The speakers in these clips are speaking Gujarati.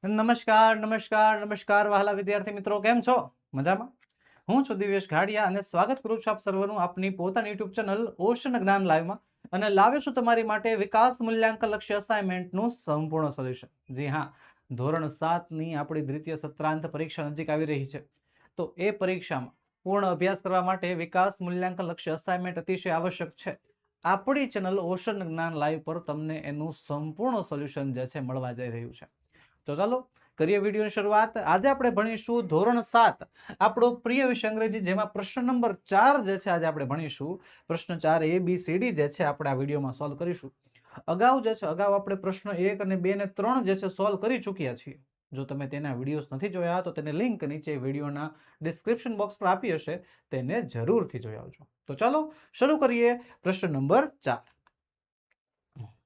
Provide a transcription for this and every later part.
નમસ્કાર નમસ્કાર નમસ્કાર વહાલા વિદ્યાર્થી મિત્રો, કેમ છો? મજામાં? હું છું દિવ્યેશ ઘાડિયા અને સ્વાગત કરું છું આપ સર્વનું આપની પોતાની યુટ્યુબ ચેનલ ઓશન જ્ઞાન લાઈવમાં અને લાવ્યો છું તમારી માટે વિકાસ મૂલ્યાંકન લક્ષ્ય અસાઇનમેન્ટનું સંપૂર્ણ સોલ્યુશન. જી હા, ધોરણ 7ની આપણી દ્વિતીય સત્રાંત પરીક્ષા નજીક આવી રહી છે. તો એ પરીક્ષામાં પૂર્ણ અભ્યાસ કરવા માટે વિકાસ મૂલ્યાંકન લક્ષ્ય અસાઇનમેન્ટ અતિશય આવશ્યક છે. આપણી ચેનલ ઓશન જ્ઞાન લાઈવ પર તમને એનું સંપૂર્ણ સોલ્યુશન જે છે મળવા જઈ રહ્યું છે. તો ચાલો કરીએ વિડીયોની શરૂઆત. આજે આપણે ભણીશું ધોરણ 7 આપણો પ્રિય વિષય અંગ્રેજી, જેમાં પ્રશ્ન નંબર 4 જે છે આજે આપણે ભણીશું. પ્રશ્ન 4 ABCD જે છે આપણે આ વિડીયોમાં સોલ્વ કરીશું. અગાઉ આપણે પ્રશ્ન 1 અને 2 ને 3 જે છે સોલ્વ કરી ચૂક્યા છીએ. જો તમે તેના વિડીયોઝ નથી જોયા તો તેની લિંક નીચે વિડીયોના ડિસ્ક્રિપ્શન બોક્સ પર આપી હશે, તેને જરૂરથી જોઈ આવજો. તો ચાલો શરૂ કરીએ. પ્રશ્ન નંબર 4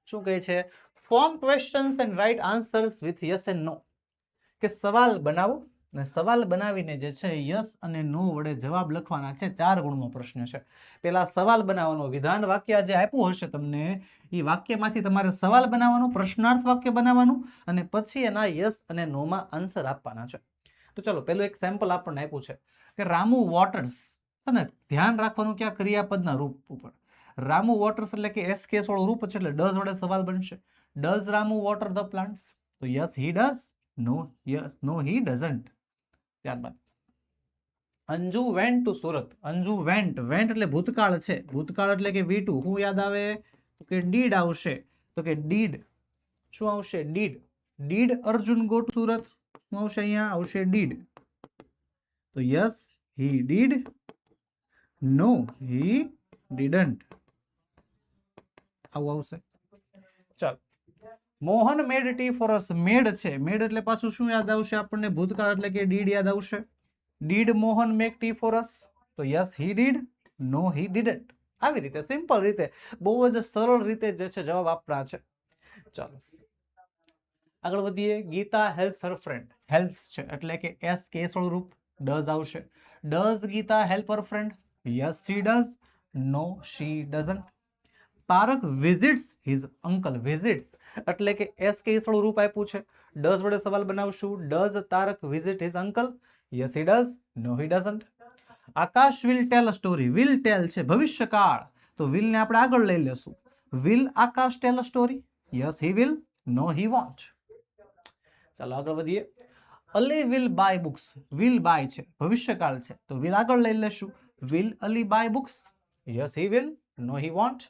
શું કહે છે? Form questions and write answers with yes and no. કે સવાલ બનાવો અને સવાલ બનાવીને જે છે યસ અને નો વડે જવાબ લખવાના છે. 4 ગુણનો પ્રશ્ન છે. પેલા સવાલ બનાવવાનો, વિધાન વાક્ય જે આપ્યું હશે તમને એ વાક્યમાંથી તમારે સવાલ બનાવવાનો, પ્રશ્નાર્થ વાક્ય બનાવવાનું અને પછી એના યસ અને નો માં આન્સર આપવાના છે. તો ચલો પેલું એક સેમ્પલ આપણને આપ્યું છે કે રામુ વોટર્સ, છે ને, ધ્યાન રાખવાનું ક્યાં ક્રિયાપદના રૂપ ઉપર. રામુ વોટર્સ એટલે કે એસ કેસ વાળું રૂપ છે એટલે ડઝ વડે સવાલ બનશે. Does Ramu water the plants? તો yes he does, no yes no he doesn't. ત્યારબાદ Anju went to Surat. Anju went, went એટલે ભૂતકાળ છે. ભૂતકાળ એટલે કે V2. શું યાદ આવે? તો કે ડીડ આવશે. તો કે ડીડ શું આવશે? Did. Did Arjun go to Surat? શું આવશે? અહીંયા આવશે ડીડ. તો yes he did, no he didn't. આવું આવશે. ચાલો. Mohan made tea for us. Made છે, મેડ એટલે પાછું શું યાદ આવશે આપણને? ભૂતકાળ એટલે કે ડીડ યાદ આવશે. Did Mohan make tea for us? તો yes he did, no he didn't. આવી રીતે સિમ્પલ રીતે, બહુ જ સરળ રીતે જે છે જવાબ આપના છે. ચાલો આગળ વધીએ. Geeta helps her friend. Helps છે એટલે કે એસ કેસ વાળું રૂપ, ડઝ આવશે. Does Geeta help her friend? Yes she does, no she doesn't. Tarak visits his uncle. Visits એટલે કે એસ કેસ વાળું રૂપ આપ્યું છે. ડઝ વડે સવાલ બનાવશું. Does Tarak visit his uncle? Yes he does, no he doesn't. Akash will tell a story. Will tell છે ભવિષ્યકાળ, તો વિલ ને આપણે આગળ લઈ લેશું. Will Akash tell a story? Yes he will, no he won't. ચાલો આગળ વધીએ. Ali will buy books. Will buy છે, ભવિષ્યકાળ છે, તો વિલ આગળ લઈ લેશું. Will Ali buy books? Yes he will, no he won't.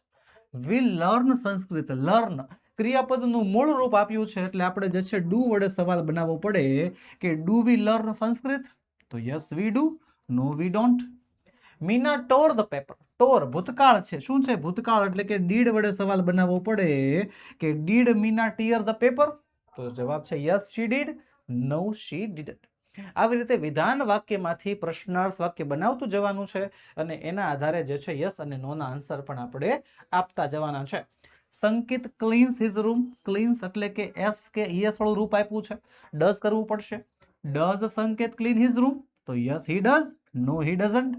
Will learn Sanskrit. Learn ક્રિયાપદનું મૂળ રૂપ આપ્યું છે એટલે આપણે જે છે ડુ વડે સવાલ બનાવવો પડે કે ડુ વી લર્ન સંસ્કૃત? તો yes we do, no we don't. Meena tore the paper. Tore ભૂતકાળ છે. શું છે? ભૂતકાળ એટલે કે ડીડ વડે સવાલ બનાવવો પડે કે did Meena tear the paper? તો જવાબ છે yes she did, no she didn't. આવી રીતે વિધાન વાક્યમાંથી પ્રશ્નાર્થ વાક્ય બનાવતું જવાનું છે અને એના આધારે જે છે યસ અને નો ના આન્સર પણ આપણે આપતા જવાના છે. સંકિત ક્લીન્સ હિઝ રૂમ. ક્લીન્સ એટલે કે એસ કે યસ વાળું રૂપ આપ્યું છે. ડઝ કરવું પડશે. Does Sanket clean his room? તો yes he does, no he doesn't.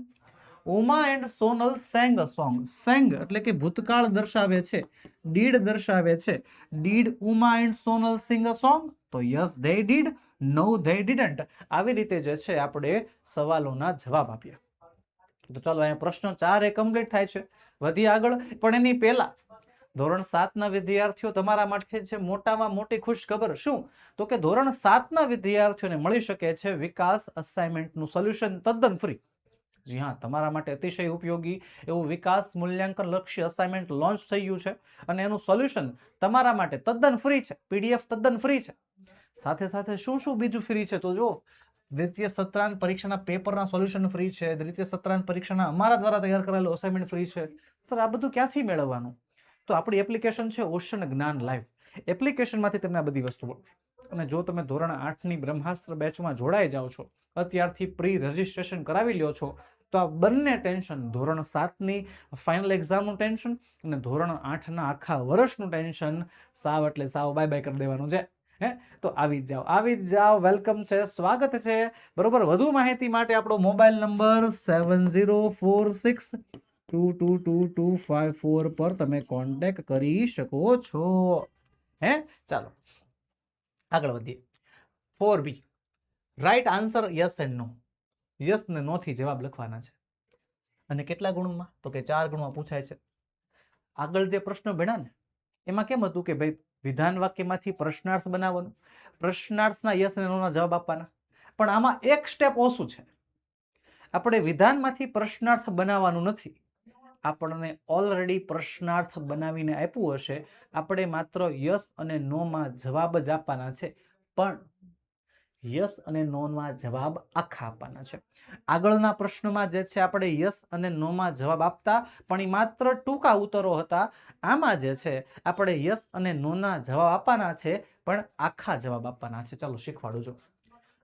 Uma and Sonal sang a song. Sang એટલે કે ભૂતકાળ દર્શાવે છે, ડીડ દર્શાવે છે. Did Uma and Sonal sing a song? તો yes they did, no they didn't. આવી રીતે જે છે આપણે સવાલોના જવાબ આપ્યા. તો ચાલો અહીંયા પ્રશ્ન 4 એ કમ્પ્લીટ થાય છે. વધી આગળ, પણ એની પહેલા ધોરણ 7 ના વિદ્યાર્થીઓ તમારા માટે છે મોટામાં મોટી ખુશ ખબર. શું? તો કે ધોરણ 7 ના વિદ્યાર્થીઓને મળી શકે છે વિકાસ અસાઇનમેન્ટનું સોલ્યુશન તદ્દન ફ્રી. જી હા, તમારા માટે અતિશય ઉપયોગી એવું વિકાસ મૂલ્યાંકન લક્ષ્ય અસાઇનમેન્ટ લોન્ચ થઈ ગયું છે અને એનું સોલ્યુશન તમારા માટે તદ્દન ફ્રી છે. પીડીએફ તદ્દન ફ્રી છે. સાથે સાથે શું શું બીજું ફ્રી છે? તો જો દ્વિતીય સત્રાંત પરીક્ષાના પેપરના સોલ્યુશન ફ્રી છે. દ્વિતીય સત્રાંત પરીક્ષાના અમારા દ્વારા તૈયાર કરેલું અસાઇનમેન્ટ ફ્રી છે. સર આ બધું ક્યાંથી મેળવવાનું? તો આપણી એપ્લિકેશન છે ઓશન જ્ઞાન લાઈવ. એપ્લિકેશનમાંથી તમને આ બધી વસ્તુ મળશે. અને જો તમે ધોરણ 8ની બ્રહ્માસ્ત્ર બેચમાં જોડાઈ જાઓ છો, અત્યારથી પ્રી રજિસ્ટ્રેશન કરાવી લ્યો છો, તો આ બંને ટેન્શન, ધોરણ 7ની ફાઇનલ એક્ઝામનું ટેન્શન અને ધોરણ 8ના આખા વર્ષનું ટેન્શન સાવ એટલે સાવ બાય બાય કરી દેવાનું છે. તો આવી જ જાઓ, આવી જ જાઓ. વેલકમ છે, સ્વાગત છે. બરોબર. વધુ માહિતી માટે આપણો મોબાઈલ નંબર 7046222254 પર તમે કોન્ટેક્ટ કરી શકો છો. ચાલો આગળ વધીએ. 4B. Right answer yes and no. Yes ને નો થી જવાબ લખવાના છે. અને કેટલા ગુણમાં? તો કે 4 ગુણમાં પૂછાય છે. આગળ જે પ્રશ્ન ભણ્યા ને એમાં કેમ હતું કે ભાઈ વિધાન વાક્યમાંથી પ્રશ્નાર્થ બનાવવાનો, પ્રશ્નાર્થના યસ અને નોના જવાબ આપવાના. પણ આમાં એક સ્ટેપ ઓછું છે. આપણે વિધાનમાંથી પ્રશ્નાર્થ બનાવવાનું નથી, આપણને ઓલરેડી પ્રશ્નાર્થ બનાવીને આપ્યું હશે, આપણે માત્ર યસ અને નો માં જવાબ જ આપવાના છે. પણ યસ અને નો માં જવાબ આખા આપવાના છે. આગળના પ્રશ્નમાં જે છે આપણે યસ અને નો માં જવાબ આપતા, પણ એ માત્ર ટૂંકા ઉત્તરો હતા. આમાં જે છે આપણે યસ અને નો ના જવાબ આપવાના છે, પણ આખા જવાબ આપવાના છે. ચાલો શીખવાડું છું.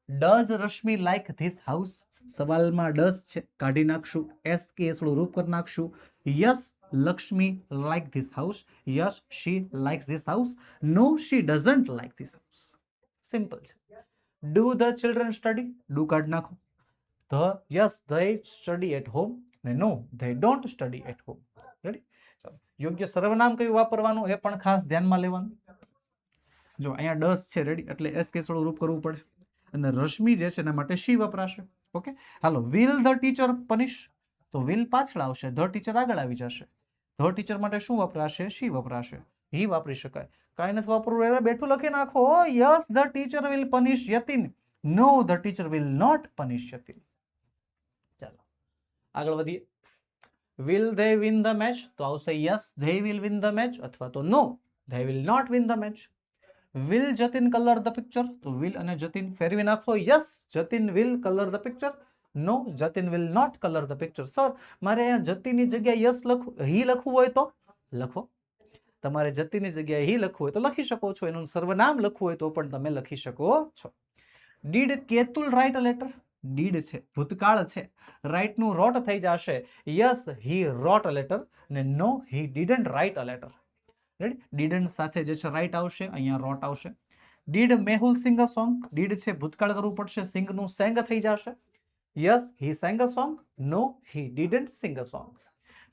Does Rashmi like this house? સવાલમાં ડઝ છે, કાઢી નાખશું, એસ કે થોડું રૂપ કરી નાખશું. Yes Lakshmi like this house. Yes she likes this house. No she doesn't like this house. Simple છે. Do the children study? Do કાઢી નાખો. Yes they study at home, ને no they don't study at home. Ready? યોગ્ય સર્વનામ કયું વાપરવાનું એ પણ ખાસ ધ્યાનમાં લેવાનું. જો અહીંયા ડસ છે, રેડી, એટલે એસ કે થોડું રૂપ કરવું પડે. અને રશ્મિ જે છે એના માટે શી વપરાશે. Okay, hello. Will the teacher પનિશ? તો વિલ પાછળ આવશે, ધ ટીચર આગળ આવી જશે. ધ ટીચર માટે શું વપરાશે? શી વપરાશે. હી વાપરી શકાય. કાંઈ નથી વાપરવું, એટલે બેઠું લખી નાખો. Yes the teacher will punish Yatin. No the teacher will not punish Yatin. ચાલો આગળ વધીએ. Will they win the match? તો આવશે yes they will win the match, અથવા તો no they will not win the match. Will Jatin colour the picture? તો વિલ અને જતિન ફેરવી નાખો. Yes Jatin will colour the picture. No Jatin will not colour the picture. Sir મારે અહીંયા જતિનની જગ્યાએ યસ લખવું, હી લખવું હોય તો લખો. તમારે જતિનની જગ્યાએ હી લખવું હોય તો લખી શકો છો. એનું સર્વનામ લખવું હોય તો પણ તમે લખી શકો છો. Did Ketul right a letter? Did છે, ભૂતકાળ છે, રાઇટ નું રોટ થઈ જશે. Yes he rote a letter, ને no he didn't write a letter. Ready? Didn't સાથે જે છે રાઇટ આવશે, અહીંયા રોટ આવશે. Did Mehul sing a song? Did છે, ભૂતકાળ કરવું પડશે, સિંગ નું સેંગ થઈ જશે. Yes he sang a song, no he didn't sing a song.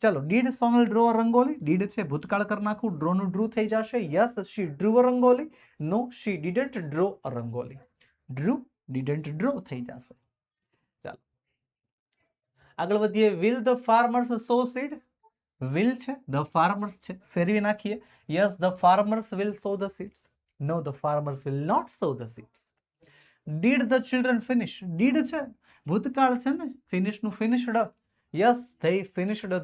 ચાલો. Did Sonal draw a rangoli? Did છે, ભૂતકાળ કરી નાખું, ડ્રો નું ડ્રુ થઈ જશે. Yes she drew a rangoli. No she didn't draw a rangoli. Drew didn't draw થઈ જશે. ચાલો આગળ વધીએ. Will the farmers sow seed? Will છે, ધ ફાર્મર્સ છે, ફેરવી નાખીએ. Yes the farmers will sow the seeds. No the farmers will not sow the seeds. Did the children finish? Did છે, ભૂતકાળ છે ને, ફિનિશ નું finished. Yes they finished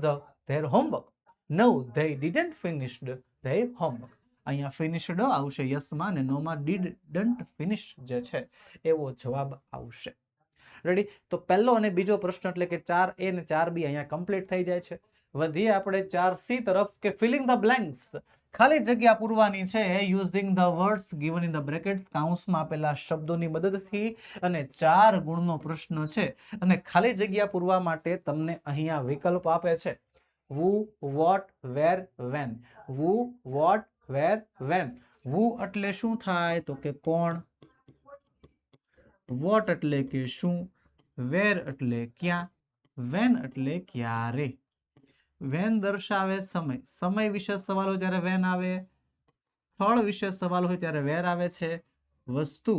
their homework. No they didn't finished their homework. અહીંયા ફિનિશ્ડ આવશે યસમાં, ને નોમાં ડીડન્ટ ફિનિશ જે છે એવો જવાબ આવશે. રેડી? તો પહેલો અને બીજો પ્રશ્ન એટલે કે 4A અને 4B અહીંયા કમ્પ્લીટ થઈ જાય છે. વધીએ આપણે 4C તરફ, કે ફિલિંગ ધ બ્લેન્ક્સ. ખાલી જગ્યા પૂરવાની છે using the words given in the brackets, કૌંસમાં આપેલા શબ્દોની મદદથી. અને 4 ગુણનો પ્રશ્ન છે, અને ખાલી જગ્યા પૂરવા માટે તમને અહીંયા વિકલ્પ આપે છે. who, what, where, when. who, what, where, when. who એટલે શું થાય? તો કે કોણ. what એટલે કે શું. where એટલે ક્યાં. when એટલે ક્યારે. when દર્શાવે સમય, સમય વિશે સવાલ હોય ત્યારે when આવે. સ્થળ વિશે સવાલ હોય ત્યારે where આવે છે. વસ્તુ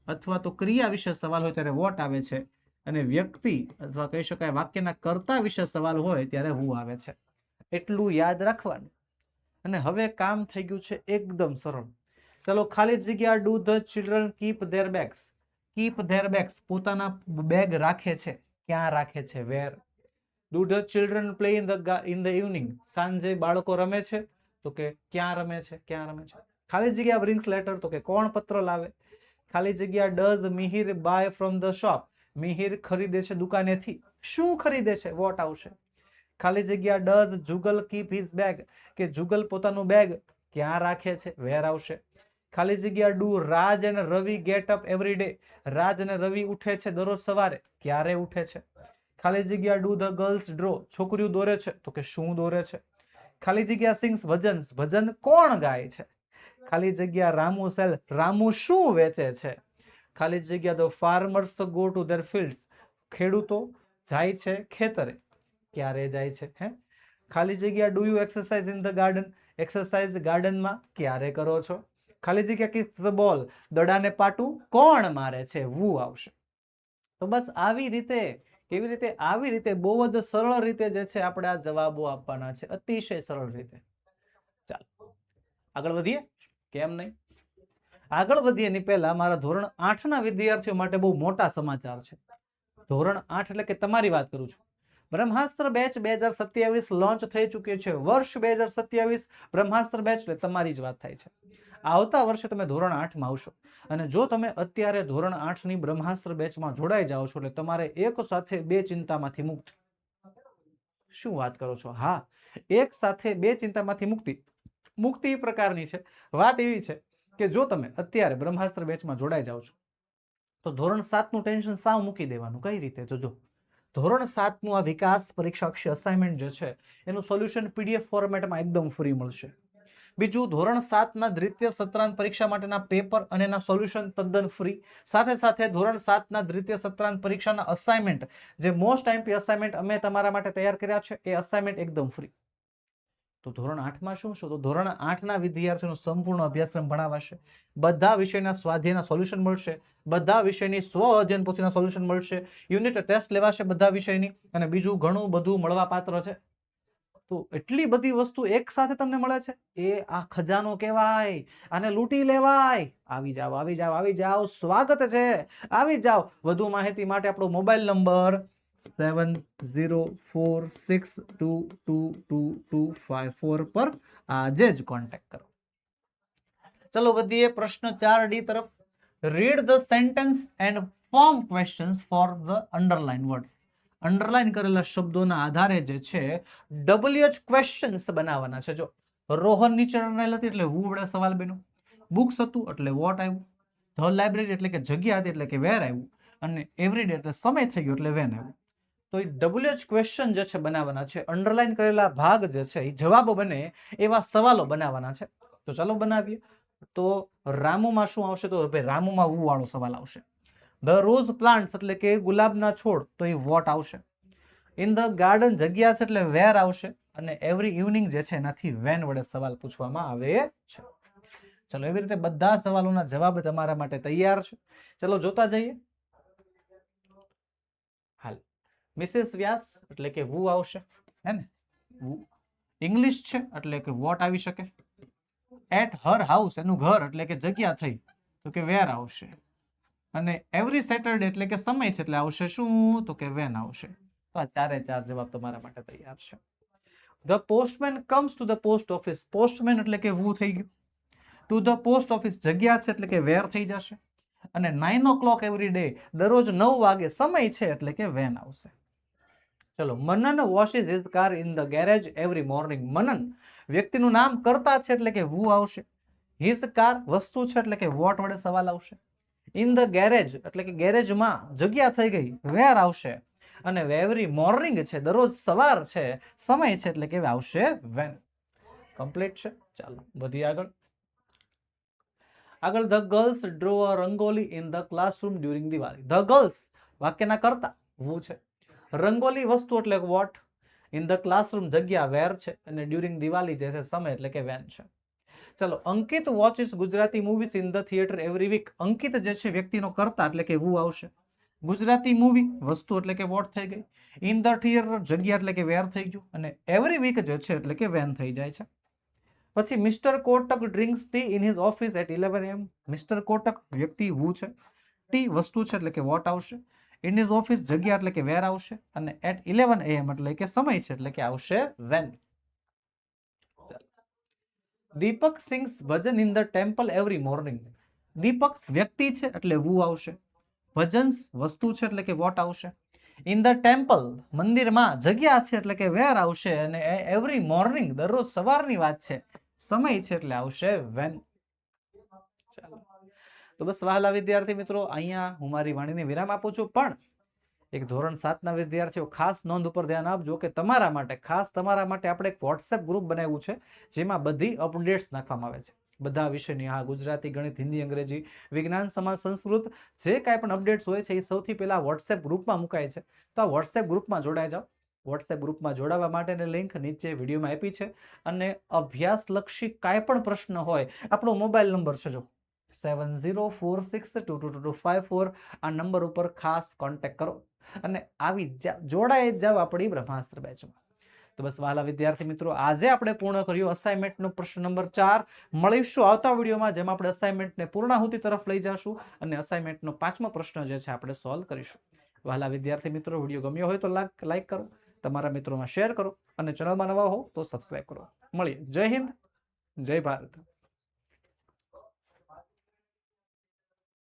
અથવા તો ક્રિયા વિશે સવાલ હોય ત્યારે what આવે છે. અને વ્યક્તિ અથવા કહી શકાય વાક્યના કર્તા વિશે સવાલ હોય ત્યારે who આવે છે. એટલું યાદ રાખવાનું. અને હવે કામ થઈ ગયું છે એકદમ સરળ. ચલો ખાલી જગ્યા. Do the children keep their bags? Keep their bags, પોતાના બેગ રાખે છે. ક્યાં રાખે છે? Where. Do the children play in the evening? સાંજે બાળકો રમે છે. તો કે ક્યાં રમે છે? ક્યાં રમે છે? ખાલી જગ્યા બ્રિંગ્સ લેટર? તો કે કોણ પત્ર લાવે. ખાલી જગ્યા. Does Mihir buy from the shop? Mihir ખરીદે છે દુકાનેથી. શું ખરીદે છે? વોટ આવશે. ખાલી જગ્યા. Does Jugal keep his bag? કે જુગલ પોતાનું બેગ ક્યાં રાખે છે? વેર આવશે. ખાલી જગ્યા. ડુ રાજ અને રવિ ગેટ અપ એવરી ડે? રાજ અને રવિ ઉઠે છે દરરોજ સવારે. ક્યારે ઉઠે છે? ખાલી જગ્યા. Do the girls draw? છોકરીઓ દોરે છે. તો કે શું દોરે છે? ખાલી જગ્યા. સિંગ્સ ભજન્સ? ભજન કોણ ગાય છે? ખાલી જગ્યા. રામુ સેલ? રામુ શું વેચે છે? ખાલી જગ્યા. The farmers go to there fields? ખેડૂતો જાય છે ખેતરે. ક્યારે જાય છે? હે. ખાલી જગ્યા. Do you exercise in the garden? Exercise ગાર્ડનમાં ક્યારે કરો છો? ખાલી જગ્યા કિક્સ ધ બોલ, દડાને પાટું કોણ મારે છે, વુ આવશે. તો બસ આવી રીતે, કેવી રીતે? આવી રીતે બહુ જ સરળ રીતે જે છે આપણે આ જવાબો આપવાના છે, અતિશય સરળ રીતે. ચાલો આગળ વધીએ. કેમ નહીં? આગળ વધીએ એની પહેલા મારા ધોરણ 8 ના વિદ્યાર્થીઓ માટે બહુ મોટા સમાચાર છે. ધોરણ 8 એટલે કે તમારી વાત કરું છું. બ્રહ્માસ્ત્ર બેચ 2027 લોન્ચ થઈ ચૂક્યું છે. વર્ષ 2027 બ્રહ્માસ્ત્ર બેચ એટલે તમારી જ વાત થાય છે. આવતા વર્ષે તમે ધોરણ 8 માં આવશો અને જો તમે અત્યારે ધોરણ 8 ની બ્રહ્માસ્ત્ર બેચમાં જોડાઈ જાઓ છો એટલે તમારે એક સાથે બે ચિંતામાંથી મુક્ત. શું વાત કરો છો? હા, એક સાથે બે ચિંતામાંથી મુક્તિ. મુક્તિ એ પ્રકારની છે, વાત એવી છે કે જો તમે અત્યારે બ્રહ્માસ્ત્ર બેચમાં જોડાઈ જાઓ છો તો ધોરણ 7 નું ટેન્શન સાવ મૂકી દેવાનું. કઈ રીતે? તો જો ધોરણ 7 નું આ વિકાસ પરીક્ષા અક્ષી અસાઇનમેન્ટ જે છે એનું સોલ્યુશન પીડીએફ ફોર્મેટમાં એકદમ ફ્રી મળશે. બીજું, ધોરણ 7 ના દ્વિતીય સત્રાંત પરીક્ષા માટેના પેપર અને એના સોલ્યુશન તદ્દન ફ્રી. સાથે સાથે ધોરણ 7 ના દ્વિતીય સત્રાંત પરીક્ષાના અસાઇનમેન્ટ, જે મોસ્ટ આઈએમપી અસાઇનમેન્ટ અમે તમારા માટે તૈયાર કર્યા છે, એ અસાઇનમેન્ટ એકદમ ફ્રી. તો ધોરણ 8 માં શું? તો ધોરણ 8 ના વિદ્યાર્થીઓનો સંપૂર્ણ અભ્યાસક્રમ ભણાવાશે. બધા વિષયના સ્વાધ્યાયના સોલ્યુશન મળશે, બધા વિષયની સ્વ અધ્યયન પોથીના સોલ્યુશન મળશે, યુનિટ ટેસ્ટ લેવાશે બધા વિષયની, અને બીજું ઘણું બધું મળવા પાત્ર છે. તો એટલી બધી વસ્તુ એક સાથે તમને મળે છે, એ આ ખજાનો કહેવાય. આને લૂંટી લેવાય. આવી જાઓ, આવી જાઓ, આવી જાઓ, સ્વાગત છે, આવી જાઓ. વધુ માહિતી માટે આપણો મોબાઈલ નંબર 7046222254 પર આજે જ કોન્ટેક્ટ કરો. ચલો વધીએ પ્રશ્ન 4D તરફ. Read the sentence and form questions for the underline words. Underline કરેલા શબ્દોના આધારે જે છે WH ક્વેશ્ચન્સ બનાવવાના છે. જો રોહન નીચે અંડરલાઇન હતી એટલે હું વડે સવાલ બન્યો, બુક્સ હતું એટલે વોટ આવ્યું, ધ લાઇબ્રેરી એટલે કે જગ્યા હતી એટલે કે વેર આવ્યું, અને એવરીડે એટલે સમય થઈ ગયો એટલે વેન આવ્યું. તો એ WH ક્વેશ્ચન જે છે બનાવવાના છે. અંડરલાઇન કરેલા ભાગ જે છે એ જવાબો બને એવા સવાલો બનાવવાના છે. તો ચાલો બનાવીએ. તો રામુમાં શું આવશે? તો ભાઈ રામુમાં વુ વાળો સવાલ આવશે. ધ રોઝ પ્લાન્ટ્સ એટલે કે ગુલાબના છોડ, તો એ વોટ આવશે. ઇન ધ ગાર્ડન જગ્યા છે એટલે વેર આવશે, અને એવરી ઇવનિંગ જે છે એનાથી વેન વડે સવાલ પૂછવામાં આવે છે. ચલો એવી રીતે બધા સવાલોના જવાબ તમારા માટે તૈયાર છે. ચલો જોતા જઈએ. હાલ, મિસિસ વ્યાસ એટલે કે વુ આવશે, હે ને? ઇંગ્લિશ છે એટલે કે વોટ આવી શકે. એટ હર હાઉસ એનું ઘર એટલે કે જગ્યા થઈ, તો કે વેર આવશે. અને એવરી સેટરડે એટલે કે સમય છે એટલે આવશે શું? તો કે વેન આવશે. તો આ ચારે ચાર જવાબ તમારા માટે તૈયાર છે. The postman comes to the post office. Postman એટલે કે વુ થઈ ગયું. ટુ ધ પોસ્ટ ઓફિસ જગ્યા છે એટલે કે વેર થઈ જશે. અને 9 o'clock એવરી ડે દરરોજ 9 વાગે સમય છે એટલે કે વેન આવશે. ચલો, Manan washes his car in the garage every morning. Manan વ્યક્તિનું નામ કરતા છે એટલે કે વુ આવશે. હિઝ કાર વસ્તુ છે એટલે કે વોટ વડે સવાલ આવશે. ઇન ધ ગેરેજ એટલે કે ગેરેજમાં જગ્યા થઈ ગઈ, વેર આવશે. અને એવરી મોર્નિંગ છે દરરોજ સવાર છે, સમય છે એટલે કે આવશે વેન. કમ્પ્લીટ છે. ચાલો વધી આગળ. આગળ, the girls draw a rangoli in the classroom during Diwali. The girls વાક્યના કરતા વુ છે, રંગોલી વસ્તુ એટલે વોટ, ઇન ધ ક્લાસરૂમ જગ્યા વેર છે, અને ડ્યુરિંગ દિવાળી જે છે સમય એટલે કે વેન છે. ચલો, Ankit watches Gujarati movies in the theatre every week. Ankit જે છે વ્યક્તિનો કરતા એટલે કે વુ આવશે. ગુજરાતી મૂવી વસ્તુ એટલે કે વોટ થઈ ગઈ. ઇન ધ થિયેટર જગ્યા એટલે કે વેર થઈ ગયું, અને એવરી વીક જે છે એટલે કે વેન થઈ જાય છે. પછી mister Kotak drinks tea in his office at 11 AM. Mister Kotak વ્યક્તિ વુ છે, ટી વસ્તુ છે એટલે કે વોટ આવશે. ઇન હિઝ ઓફિસ જગ્યા એટલે કે વેર આવશે, અને એટ 11 AM એટલે કે સમય છે એટલે કે આવશે when. Deepak sings bhajan in the temple every morning. Deepak વ્યક્તિ છે એટલે વુ આવશે. ભજન્સ વસ્તુ છે એટલે કે વોટ આવશે. ઇન ધ ટેમ્પલ મંદિરમાં જગ્યા છે એટલે કે વેર આવશે, અને એવરી મોર્નિંગ દરરોજ સવારની વાત છે, સમય છે એટલે આવશે વેન. ચાલો, તો બસ વહાલા વિદ્યાર્થી મિત્રો, અહીંયા હું મારી વાણીને વિરામ આપું છું. પણ એક ધોરણ 7 ના વિદ્યાર્થીઓ ખાસ નોંધ ઉપર ધ્યાન આપજો કે તમારા માટે ખાસ તમારા માટે આપણે એક વોટ્સએપ ગ્રુપ બનાવ્યું છે, જેમાં બધી અપડેટ્સ નાખવામાં આવે છે બધા વિષયની. હા, ગુજરાતી, ગણિત, હિન્દી, અંગ્રેજી, વિજ્ઞાન, સમાજ, સંસ્કૃત, જે કાંઈ પણ અપડેટ્સ હોય છે એ સૌથી પહેલા વોટ્સએપ ગ્રુપમાં મુકાય છે. તો આ વોટ્સએપ ગ્રુપમાં જોડાઈ જાઓ. વોટ્સએપ ગ્રુપમાં જોડાવા માટેની લિંક નીચે વિડીયોમાં આપી છે. અને અભ્યાસલક્ષી કાંઈ પણ પ્રશ્ન હોય, આપણો મોબાઈલ નંબર છે જો 7046222254, આ નંબર ઉપર ખાસ કોન્ટેક્ટ કરો અને આવી જોડાઈ જ જાઓ આપણી બ્રહ્માસ્ત્ર બેચમાં. તો બસ વહાલા વિદ્યાર્થી મિત્રો, આજે આપણે પૂર્ણ કર્યું અસાઇનમેન્ટનો પ્રશ્ન નંબર 4. મળીશું આવતા વિડીયોમાં, જેમાં આપણે અસાઇનમેન્ટને પૂર્ણાહુતિ તરફ લઈ જશું અને અસાઇનમેન્ટનો 5મો પ્રશ્ન જે છે આપણે સોલ્વ કરીશું. વહાલા વિદ્યાર્થી મિત્રો, વિડીયો ગમ્યો હોય તો લાઈક કરો, તમારા મિત્રોમાં શેર કરો અને ચેનલમાં નવા હો તો સબસ્ક્રાઇબ કરો. મળીએ. જય હિન્દ, જય ભારત.